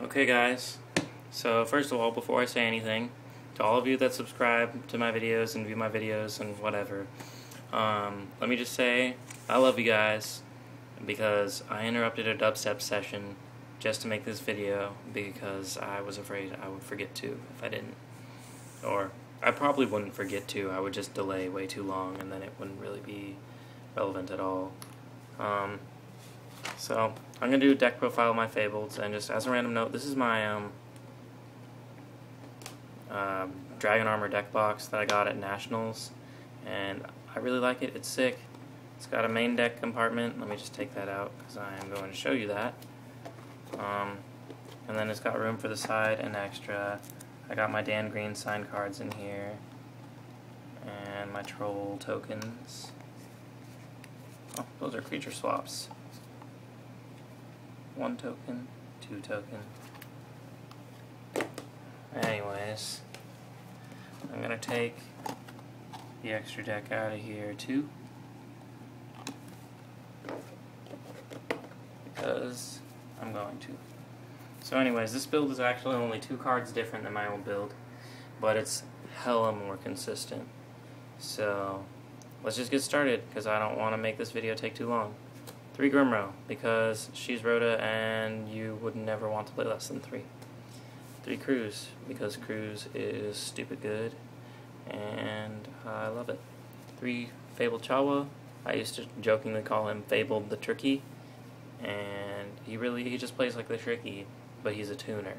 Okay guys, so first of all, before I say anything, to all of you that subscribe to my videos and view my videos and whatever, let me just say I love you guys because I interrupted a dubstep session just to make this video because I was afraid I would forget to if I didn't. Or I probably wouldn't forget to, I would just delay way too long and then it wouldn't really be relevant at all. So I'm going to do a deck profile of my Fableds, and just as a random note, this is my Dragon Armor deck box that I got at Nationals, and I really like it. It's sick. It's got a main deck compartment. Let me just take that out because I am going to show you that. And then it's got room for the side and extra. I got my Dan Green signed cards in here, and my troll tokens. Oh, those are creature swaps. 1 token, 2 token. Anyways, I'm going to take the extra deck out of here too, because I'm going to. So anyways, this build is actually only 2 cards different than my old build, but it's hella more consistent. So let's just get started, because I don't want to make this video take too long. 3 Grimro, because she's Rhoda and you would never want to play less than 3. 3 Krus, because Krus is stupid good and I love it. 3 Fabled Chawa, I used to jokingly call him Fabled the Tricky, and he just plays like the Tricky, but he's a tuner,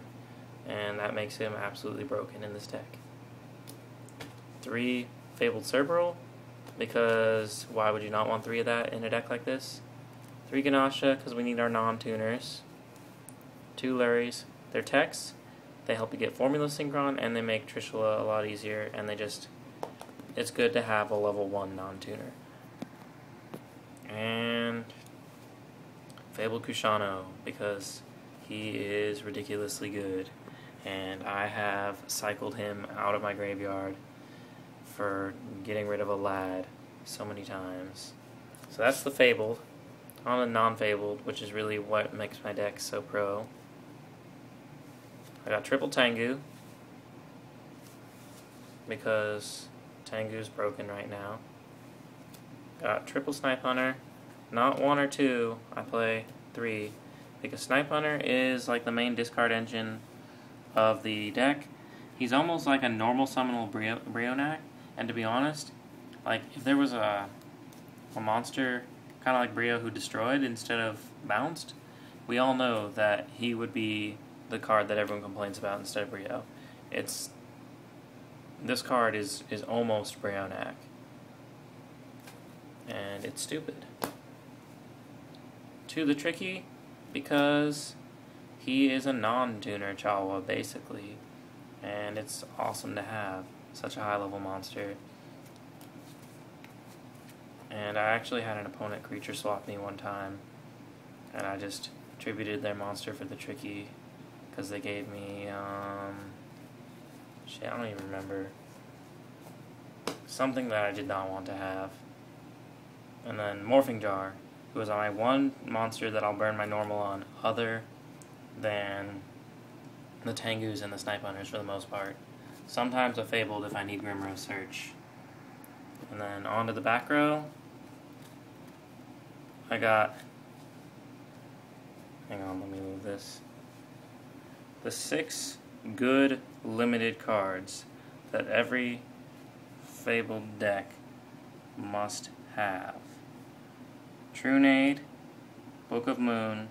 and that makes him absolutely broken in this deck. 3 Fabled Cerburrel, because why would you not want 3 of that in a deck like this? 3 Ganashia, because we need our non-tuners. 2 Lurries. They're techs, they help you get Formula Synchron, and they make Trishula a lot easier, and it's good to have a level 1 non-tuner. And Fabled Kushano, because he is ridiculously good, and I have cycled him out of my graveyard for getting rid of a lad so many times. So that's the Fabled. On a non-Fabled, which is really what makes my deck so pro, I got triple Tengu, because Tengu's broken right now. Got triple Snipe Hunter, not 1 or 2, I play 3, because Snipe Hunter is like the main discard engine of the deck. He's almost like a normal summonable Brionac, and to be honest, like if there was a monster kind of like Brio who destroyed instead of bounced, we all know that he would be the card that everyone complains about instead of Brio. This card is almost Brionac, and it's stupid. 2 the Tricky, because he is a non-tuner Chawa basically, and it's awesome to have such a high level monster. And I actually had an opponent creature swap me one time, and I just attributed their monster for the Tricky, because they gave me, shit, I don't even remember, something that I did not want to have. And then Morphing Jar, who is my one monster that I'll burn my normal on, other than the Tengus and the Snipe Hunters for the most part. Sometimes a Fabled if I need Grimro search. And then onto the back row, I got, hang on, let me move this, the 6 good limited cards that every Fabled deck must have. Trunade, Book of Moon,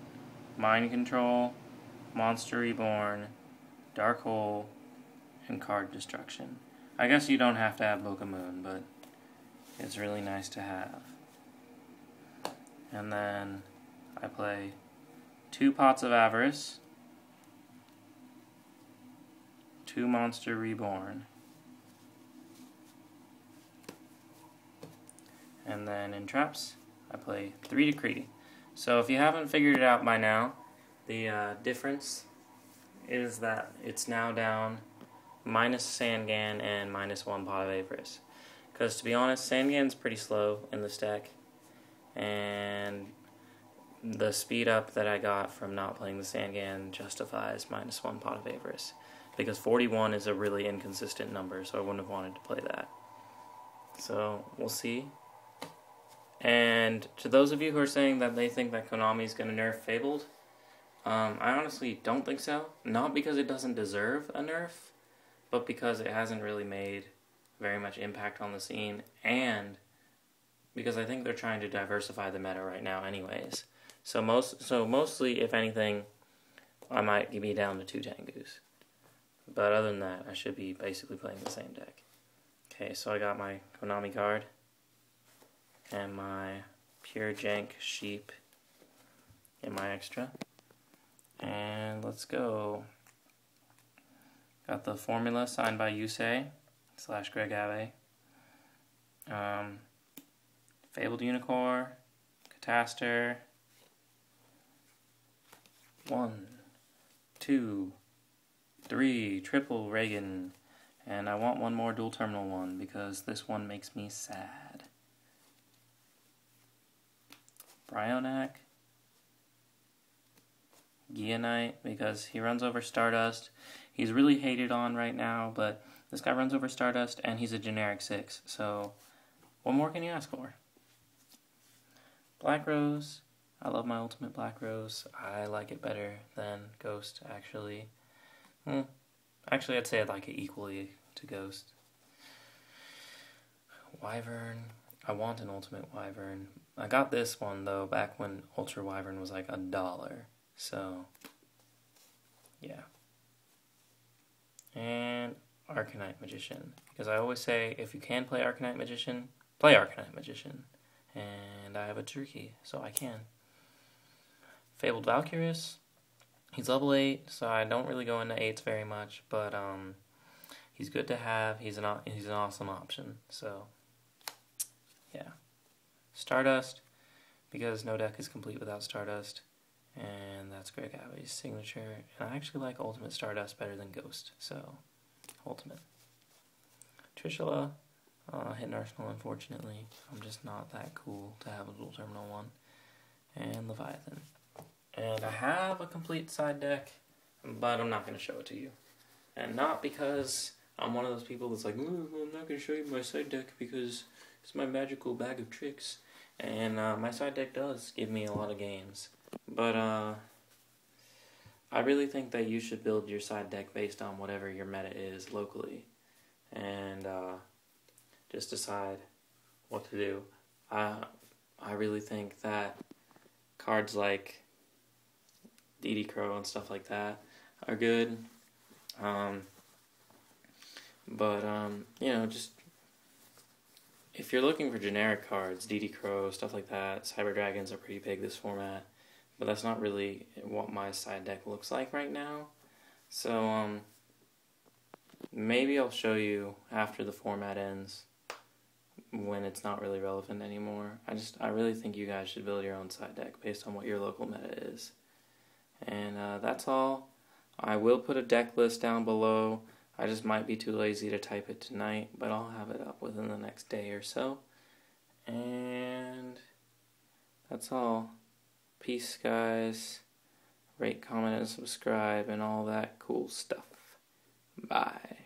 Mind Control, Monster Reborn, Dark Hole, and Card Destruction. I guess you don't have to have Book of Moon, but it's really nice to have. And then I play 2 Pots of Avarice, 2 Monster Reborn, and then in traps I play 3 Decree. So if you haven't figured it out by now, the difference is that it's now down minus Sangan and minus 1 Pot of Avarice. Because to be honest, Sangan's pretty slow in this deck, and the speed up that I got from not playing the Sangan justifies -1 Pot of Avarice. Because 41 is a really inconsistent number, so I wouldn't have wanted to play that. So, we'll see. And to those of you who are saying that they think that Konami's going to nerf Fabled, I honestly don't think so. Not because it doesn't deserve a nerf, but because it hasn't really made very much impact on the scene, and because I think they're trying to diversify the meta right now anyways. So mostly, if anything, I might be down to 2 Tengus. But other than that, I should be basically playing the same deck. Okay, so I got my Konami card and my Pure Jank Sheep in my extra. And let's go. Got the Formula signed by Yusei / Greg Ave. Fabled Unicore, Catastor. 1, 2, 3, triple Ragin. And I want one more dual terminal one because this one makes me sad. Brionac. Gaia because he runs over Stardust. He's really hated on right now, but this guy runs over Stardust and he's a generic 6. So what more can you ask for? Black Rose. I love my ultimate Black Rose. I like it better than Ghost, actually. Actually, I'd say I like it equally to Ghost. Wyvern. I want an ultimate Wyvern. I got this one, though, back when Ultra Wyvern was like $1. So, yeah. And Arcanite Magician. Because I always say, if you can play Arcanite Magician, play Arcanite Magician. And I have a Turkey, so I can. Fabled Valkyrus. He's level 8, so I don't really go into 8s very much, but he's good to have. He's an awesome option. So, yeah. Stardust, because no deck is complete without Stardust. And that's Greg Ave's signature. And I actually like Ultimate Stardust better than Ghost, so Ultimate. Trishula, hidden Arsenal, unfortunately. I'm just not that cool to have a dual terminal one. And Leviathan. And I have a complete side deck, but I'm not going to show it to you. And not because I'm one of those people that's like, I'm not going to show you my side deck because it's my magical bag of tricks. And my side deck does give me a lot of games. But I really think that you should build your side deck based on whatever your meta is locally. And just decide what to do. I really think that cards like DD Crow and stuff like that are good. You know, just if you're looking for generic cards, DD Crow, stuff like that, Cyber Dragons are pretty big this format, but that's not really what my side deck looks like right now. So, maybe I'll show you after the format ends when it's not really relevant anymore. I really think you guys should build your own side deck based on what your local meta is. And that's all. I will put a deck list down below. I just might be too lazy to type it tonight, but I'll have it up within the next day or so. And that's all. Peace, guys. Rate, comment, and subscribe, and all that cool stuff. Bye.